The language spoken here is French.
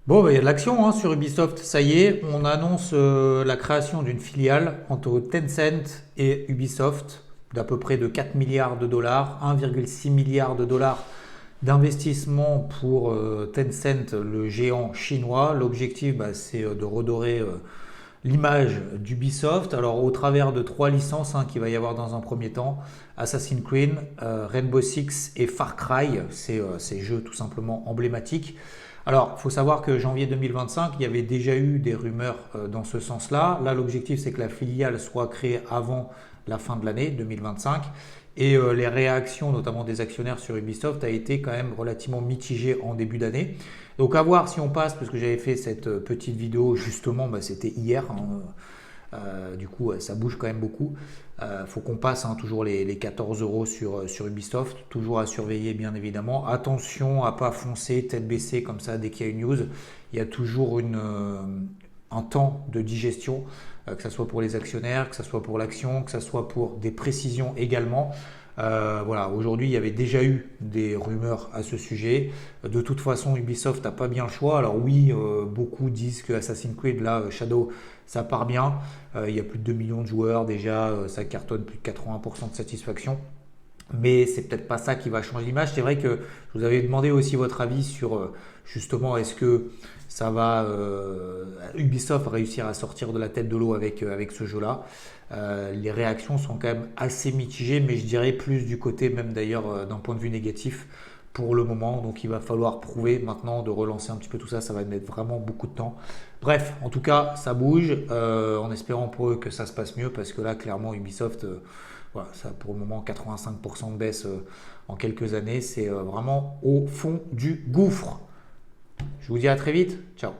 Bon, bah, il y a de l'action hein, sur Ubisoft. Ça y est, on annonce la création d'une filiale entre Tencent et Ubisoft d'à peu près de 4 milliards de dollars, 1,6 milliard de dollars d'investissement pour Tencent, le géant chinois. L'objectif, bah, c'est de redorer l'image d'Ubisoft. Alors, au travers de trois licences hein, qu'il va y avoir dans un premier temps, Assassin's Creed, Rainbow Six et Far Cry, ces jeux tout simplement emblématiques. Alors, il faut savoir que janvier 2025, il y avait déjà eu des rumeurs dans ce sens-là. Là, l'objectif, c'est que la filiale soit créée avant la fin de l'année 2025. Et les réactions, notamment des actionnaires sur Ubisoft, a été quand même relativement mitigées en début d'année. Donc à voir si on passe, parce que j'avais fait cette petite vidéo justement, bah, c'était hier, hein, du coup ça bouge quand même beaucoup. Faut qu'on passe hein, toujours les 14 euros sur Ubisoft, toujours à surveiller bien évidemment. Attention à pas foncer tête baissée comme ça dès qu'il y a une news. Il y a toujours un temps de digestion, que ce soit pour les actionnaires, que ce soit pour l'action, que ce soit pour des précisions également. Voilà, aujourd'hui, il y avait déjà eu des rumeurs à ce sujet. De toute façon, Ubisoft n'a pas bien le choix. Alors oui, beaucoup disent que Assassin's Creed, là, Shadow, ça part bien. Il y a plus de 2 millions de joueurs déjà, ça cartonne plus de 80% de satisfaction. Mais c'est peut-être pas ça qui va changer l'image. C'est vrai que je vous avais demandé aussi votre avis sur justement est-ce que ça va Ubisoft réussir à sortir de la tête de l'eau avec ce jeu-là. Les réactions sont quand même assez mitigées, mais je dirais plus du côté même d'ailleurs d'un point de vue négatif pour le moment. Donc il va falloir prouver maintenant de relancer un petit peu tout ça. Ça va mettre vraiment beaucoup de temps. Bref, en tout cas, ça bouge en espérant pour eux que ça se passe mieux parce que là, clairement, Ubisoft, voilà, ça pour le moment 85% de baisse en quelques années. C'est vraiment au fond du gouffre. Je vous dis à très vite. Ciao.